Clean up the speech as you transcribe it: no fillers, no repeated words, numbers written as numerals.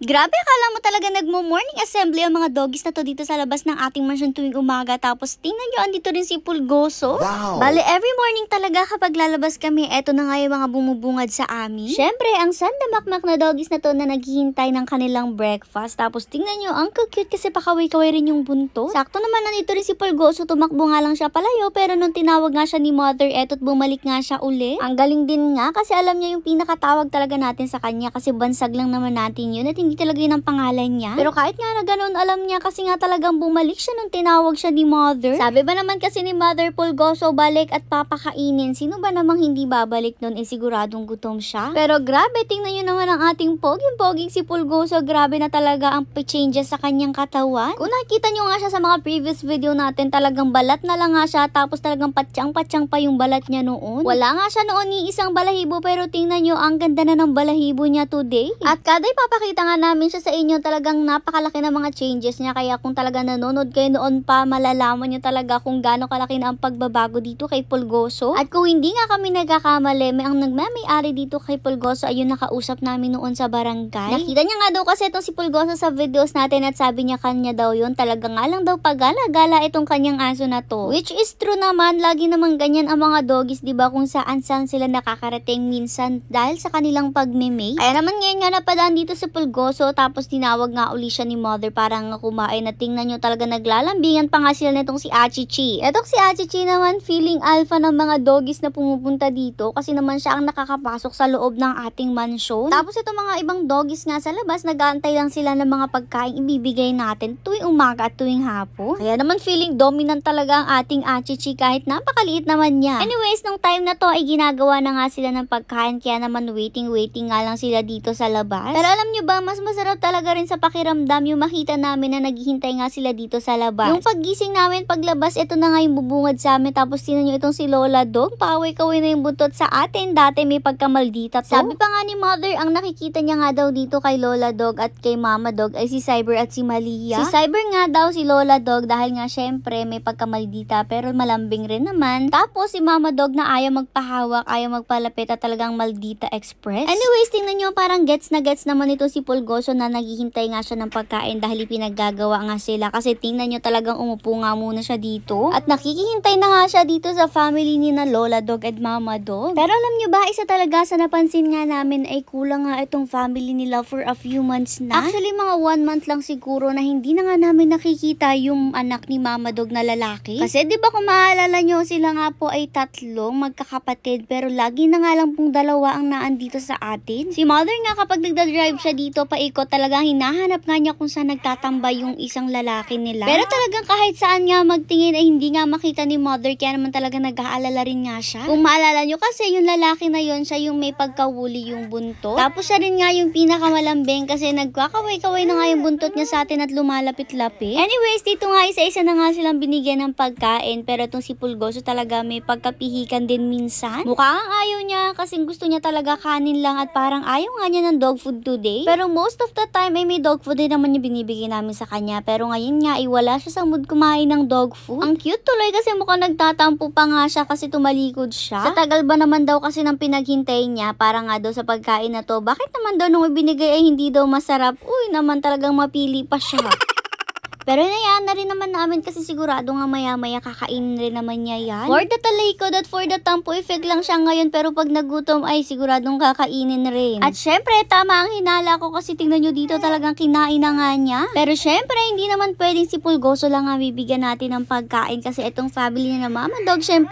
Grabe, akala mo talaga nagmo-morning assembly ang mga doggies na to dito sa labas ng ating mansion tuwing umaga. Tapos tingnan nyo, andito rin si Pulgoso. Wow! Bale, every morning talaga kapag lalabas kami, eto na nga yung mga bumubungad sa amin. Syempre, ang sandamakmak na doggies na to na naghihintay ng kanilang breakfast. Tapos tingnan nyo, ang cute kasi pakaway-kaway rin yung bunto. Sakto naman nandito rin si Pulgoso, tumakbo nga lang siya palayo. Pero nung tinawag nga siya ni mother, eto't bumalik nga siya uli. Ang galing din nga kasi alam niya yung pinakatawag talaga natin sa kanya kasi bansag lang naman natin yun at hindi talaga yun ang pangalan niya. Pero kahit nga na ganun, alam niya kasi nga talagang bumalik siya nung tinawag siya ni mother. Sabi ba naman kasi ni mother, Pulgoso, balik at papakainin. Sino ba namang hindi babalik nun? Siguradong gutom siya. Pero grabe, tingnan nyo naman ang ating poging-poging si Pulgoso. Grabe na talaga ang changes sa kanyang katawan. Kung nakikita nyo nga siya sa mga previous video natin, talagang balat na lang nga siya. Tapos talagang patsyang-patsyang pa yung balat niya noon. Wala nga siya noon ni isang balahibo, pero tingnan nyo, ang ganda na ng balahibo niya today. At kada ipapakita nga namin siya sa inyo, talagang napakalaki na mga changes niya. Kaya kung talaga nanonood kayo noon pa, malalaman nyo talaga kung gaano kalaki na ang pagbabago dito kay Pulgoso. At kung hindi nga kami nagkakamali, ang nagmamay-ari dito kay Pulgoso ay yung nakausap namin noon sa barangay. Nakita niya nga daw kasi itong si Pulgoso sa videos natin at sabi niya kanya daw yun. Talaga nga lang daw pagala-gala itong kanyang aso na to. Which is true naman, lagi naman ganyan ang mga doggies, diba, kung saan-saan sila nakakarating minsan dahil sa kanilang pagmimay. Kaya naman ngayon nga napadaan dito si Pulgoso, tapos tinawag nga uli siya ni mother para nga kumain. At tingnan nyo, talaga naglalambingan pa nga sila nitong si Achichi. Etong si Achichi naman, feeling alpha ng mga doggies na pumupunta dito kasi naman siya ang nakakapasok sa loob ng ating mansion. Tapos itong mga ibang doggies nga sa labas, nag-aantay lang sila ng mga pagkain ibibigay natin tuwing umaga at tuwing hapon. Kaya naman feeling dominant talaga ang ating Achichi kahit napakaliit naman niya. Anyways, nung time na to ay ginagawa na nga sila ng pagkain, kaya naman waiting nga lang sila dito sa labas. Pero alam nyo ba, mas masarap talaga rin sa pakiramdam yung makita namin na naghihintay nga sila dito sa labas. Yung paggising namin paglabas, ito na nga yung bubungad sa amin. Tapos tinan nyo itong si Lola Dog, pakaway-kaway na yung buntot sa atin. Dati may pagkamaldita to. Sabi pa nga ni mother, ang nakikita niya nga daw dito kay Lola Dog at kay Mama Dog ay si Cyber at si Malia. Si Cyber nga daw si Lola Dog dahil nga syempre may pagkamaldita pero malambing rin naman. Tapos si Mama Dog na ayaw magpahawak, ayaw magpalapit at talagang maldita express. Anyways, tingnan nyo, parang gets naman ito si Pulgoso na naghihintay nga siya ng pagkain dahil pinaggagawa nga sila. Kasi tingnan nyo, talagang umupo nga muna siya dito. At nakikihintay na nga siya dito sa family ni na Lola Dog at Mama Dog. Pero alam nyo ba, isa talaga sa napansin nga namin ay kulang nga itong family nila for a few months na. Actually, mga 1 month lang siguro na hindi na nga namin nakikita yung anak ni Mama Dog na lalaki. Kasi di ba kung maalala nyo, sila nga po ay tatlong magkakapatid pero lagi na nga lang pong dalawa ang naandito sa atin. Si Mother nga kapag nagdadrive siya dito paikot, talagang hinahanap nga niya kung saan nagtatambay yung isang lalaki nila. Pero talagang kahit saan nga magtingin ay hindi nga makita ni mother, kaya naman talaga nag-aalala rin nga siya. Kung maalala nyo kasi yung lalaki na yon, siya yung may pagkawuli yung buntot. Tapos siya rin nga yung pinakamalambing kasi nagkakaway-kaway na nga yung buntot niya sa atin at lumalapit-lapit. Anyways, dito nga isa-isa na nga silang binigyan ng pagkain, pero itong si Pulgoso talaga may pagkapihikan din minsan. Mukhang ayaw niya kasi gusto niya talaga kanin lang at parang ayaw nga niya ng dog food today. Pero most of the time ay may dog food din naman yung binibigay namin sa kanya. Pero ngayon nga ay wala siya sa mood kumain ng dog food. Ang cute tuloy kasi mukhang nagtatampo pa nga siya kasi tumalikod siya. Sa tagal ba naman daw kasi ng pinaghintay niya para nga daw sa pagkain na to, bakit naman daw nung ibinigay ay hindi daw masarap? Uy, naman talagang mapili pa siya. Pero nayaan na rin naman namin kasi sigurado nga maya-maya kakainin rin naman niya yan. For the talikod at for the tampo effect lang siya ngayon, pero pag nagutom ay siguradong kakainin rin. At syempre, tama ang hinala ko kasi tingnan nyo dito, talagang kinain na nga niya. Pero syempre, hindi naman pwedeng si Pulgoso lang nga bibigyan natin ng pagkain kasi itong family niya na Mama Dog, syempre